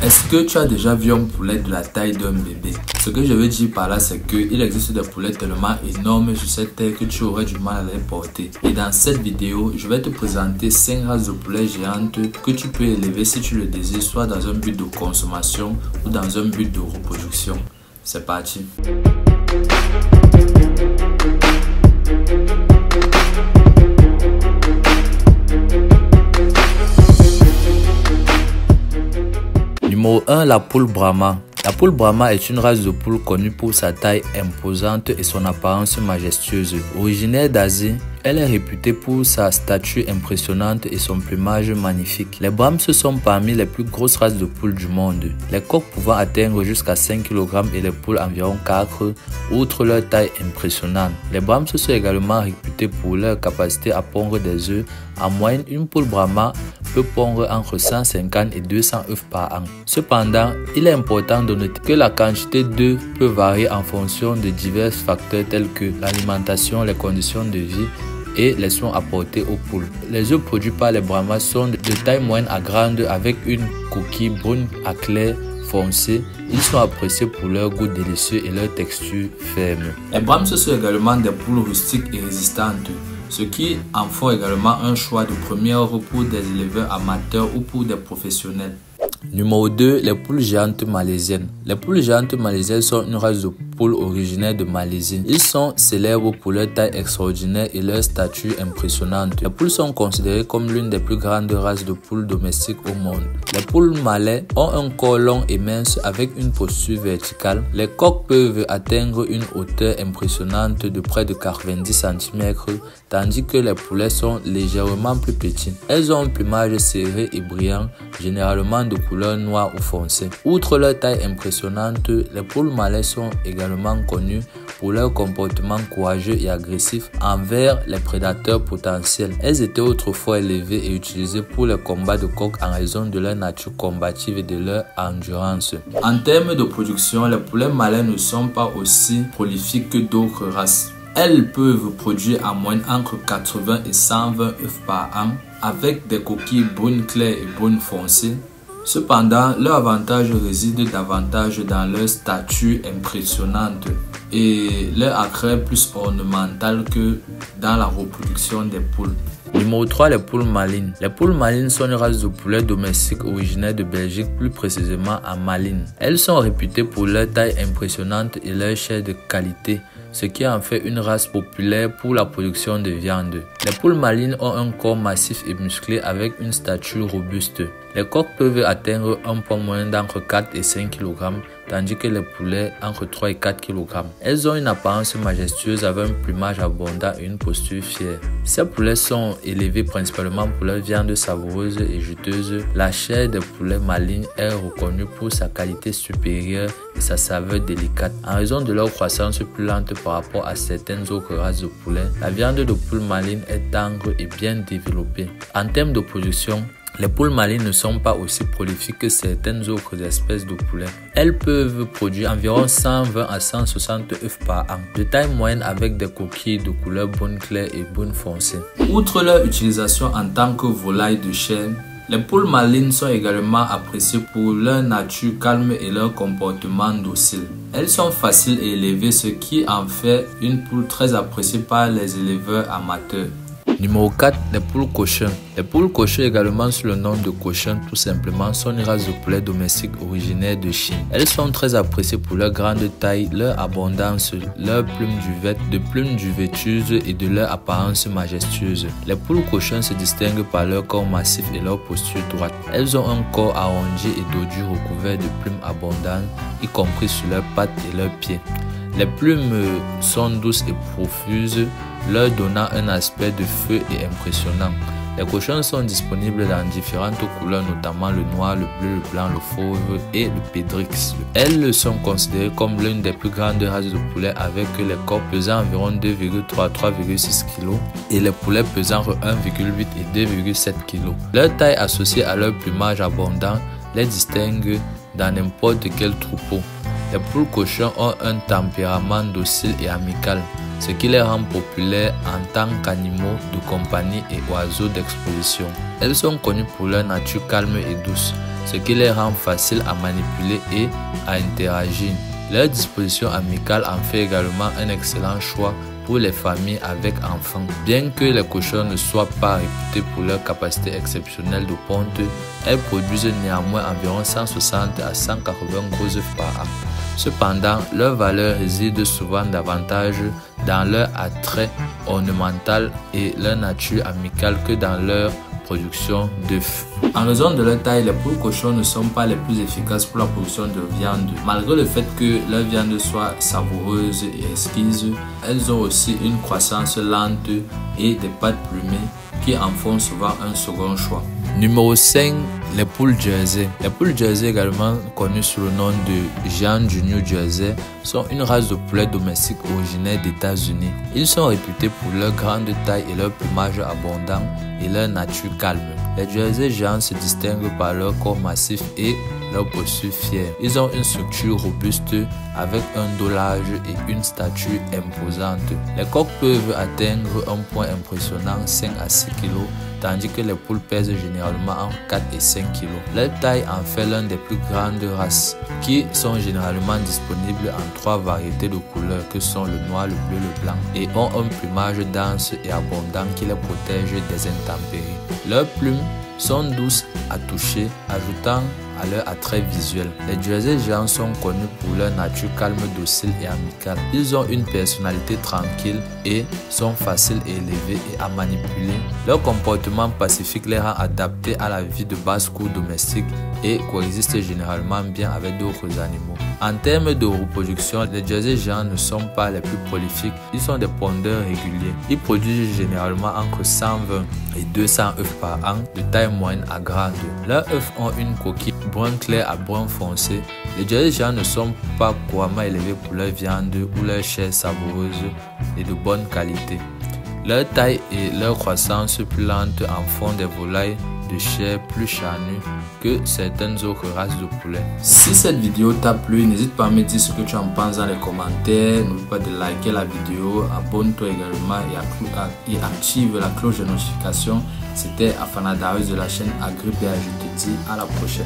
Est-ce que tu as déjà vu un poulet de la taille d'un bébé? Ce que je veux dire par là, c'est qu'il existe des poulets tellement énormes sur cette terre que tu aurais du mal à les porter. Et dans cette vidéo, je vais te présenter 5 races de poulets géantes que tu peux élever si tu le désires, soit dans un but de consommation ou dans un but de reproduction. C'est parti! Numéro 1, la poule Brahma. La poule Brahma est une race de poule connue pour sa taille imposante et son apparence majestueuse. Originaire d'Asie, elle est réputée pour sa stature impressionnante et son plumage magnifique. Les Brahms sont parmi les plus grosses races de poules du monde. Les coqs pouvant atteindre jusqu'à 5 kg et les poules environ 4, outre leur taille impressionnante. Les Brahms sont également réputés pour leur capacité à pondre des œufs. En moyenne, une poule Brahma peut pondre entre 150 et 200 œufs par an. Cependant, il est important de noter que la quantité d'œufs peut varier en fonction de divers facteurs tels que l'alimentation, les conditions de vie et les soins apportés aux poules. Les œufs produits par les Brahmas sont de taille moyenne à grande avec une coquille brune à clair foncé. Ils sont appréciés pour leur goût délicieux et leur texture ferme. Les Brahms sont également des poules rustiques et résistantes, ce qui en font également un choix de première pour des éleveurs amateurs ou pour des professionnels. Numéro 2, les poules géantes malaisiennes. Les poules géantes malaisiennes sont une race de poules originaire de Malaisie. Ils sont célèbres pour leur taille extraordinaire et leur stature impressionnante. Les poules sont considérées comme l'une des plus grandes races de poules domestiques au monde. Les poules malais ont un corps long et mince avec une posture verticale. Les coqs peuvent atteindre une hauteur impressionnante de près de 90 cm, tandis que les poulets sont légèrement plus petits. Elles ont un plumage serré et brillant, généralement de couleur noire ou foncée. Outre leur taille impressionnante, les poules malais sont également connues pour leur comportement courageux et agressif envers les prédateurs potentiels. Elles étaient autrefois élevées et utilisées pour les combats de coqs en raison de leur nature combative et de leur endurance. En termes de production, les poulets malais ne sont pas aussi prolifiques que d'autres races. Elles peuvent produire en moyenne entre 80 et 120 œufs par an avec des coquilles brunes claires et brunes foncées. Cependant, leur avantage réside davantage dans leur stature impressionnante et leur attrait plus ornemental que dans la reproduction des poules. Numéro 3, les poules malines. Les poules malines sont une race de poulets domestiques originaires de Belgique, plus précisément à Malines. Elles sont réputées pour leur taille impressionnante et leur chair de qualité, ce qui en fait une race populaire pour la production de viande. Les poules malines ont un corps massif et musclé avec une stature robuste. Les coqs peuvent atteindre un poids moyen d'entre 4 et 5 kg, tandis que les poulets entre 3 et 4 kg. Elles ont une apparence majestueuse avec un plumage abondant et une posture fière. Ces poulets sont élevés principalement pour leur viande savoureuse et juteuse. La chair des poulets malines est reconnue pour sa qualité supérieure et sa saveur délicate. En raison de leur croissance plus lente par rapport à certaines autres races de poulets, la viande de poule maline est tendre et bien développée. En termes de production, les poules malines ne sont pas aussi prolifiques que certaines autres espèces de poulets. Elles peuvent produire environ 120 à 160 œufs par an, de taille moyenne avec des coquilles de couleur brune claire et brune foncée. Outre leur utilisation en tant que volaille de chair, les poules malines sont également appréciées pour leur nature calme et leur comportement docile. Elles sont faciles à élever, ce qui en fait une poule très appréciée par les éleveurs amateurs. Numéro 4, les poules cochons. Les poules cochons, également sous le nom de cochons tout simplement, sont une race de poulets domestiques originaires de Chine. Elles sont très appréciées pour leur grande taille, leur abondance, leur plumes duveteuses et de leur apparence majestueuse. Les poules cochons se distinguent par leur corps massif et leur posture droite. Elles ont un corps arrondi et dodu recouvert de plumes abondantes, y compris sur leurs pattes et leurs pieds. Les plumes sont douces et profuses, leur donnant un aspect de feu et impressionnant. Les cochons sont disponibles dans différentes couleurs, notamment le noir, le bleu, le blanc, le fauve et le pédrix. Elles sont considérées comme l'une des plus grandes races de poulets avec les corps pesant environ 2,3 à 3,6 kg et les poulets pesant entre 1,8 et 2,7 kg. Leur taille associée à leur plumage abondant les distingue dans n'importe quel troupeau. Les poules cochons ont un tempérament docile et amical, ce qui les rend populaires en tant qu'animaux de compagnie et oiseaux d'exposition. Elles sont connues pour leur nature calme et douce. ce qui les rend faciles à manipuler et à interagir. Leur disposition amicale en fait également un excellent choix pour les familles avec enfants. Bien que les cochons ne soient pas réputés pour leur capacité exceptionnelle de ponte, elles produisent néanmoins environ 160 à 180 gros œufs par an. Cependant, leur valeur réside souvent davantage dans leur attrait ornemental et leur nature amicale que dans leur production d'œufs. En raison de leur taille, les poules cochons ne sont pas les plus efficaces pour la production de viande. Malgré le fait que leur viande soit savoureuse et exquise, elles ont aussi une croissance lente et des pattes plumées qui en font souvent un second choix. Numéro 5, les poules Jersey. Les poules Jersey, également connues sous le nom de géants du New Jersey, sont une race de poulets domestiques originaires des États-Unis. Ils sont réputés pour leur grande taille et leur plumage abondant et leur nature calme. Les Jersey géants se distinguent par leur corps massif et leur posture fière. Ils ont une structure robuste avec un dos large et une stature imposante. Les coqs peuvent atteindre un poids impressionnant 5 à 6 kg, tandis que les poules pèsent généralement entre 4 et 5 kg. Leur taille en fait l'une des plus grandes races, qui sont généralement disponibles en 3 variétés de couleurs que sont le noir, le bleu, le blanc, et ont un plumage dense et abondant qui les protège des intempéries. Leurs plumes sont douces à toucher, ajoutant à leur attrait visuel. Les Jersey géants sont connus pour leur nature calme, docile et amicale. Ils ont une personnalité tranquille et sont faciles à élever et à manipuler. Leur comportement pacifique les rend adaptés à la vie de basse-cour domestique et coexistent généralement bien avec d'autres animaux. En termes de reproduction, les Jersey géants ne sont pas les plus prolifiques. Ils sont des pondeurs réguliers. Ils produisent généralement entre 120 et 200 œufs par an, de taille moyenne à grande. Leurs œufs ont une coquille brun clair à brun foncé. Les Jersey géants ne sont pas couramment élevés pour leur viande ou leur chair savoureuse et de bonne qualité. Leur taille et leur croissance plus lente en font des volailles de chair plus charnues que certaines autres races de poulets. Si cette vidéo t'a plu, n'hésite pas à me dire ce que tu en penses dans les commentaires. N'oublie pas de liker la vidéo, abonne-toi également et active la cloche de notification. C'était Afana Darius de la chaîne AgriBA. Je te dis à la prochaine.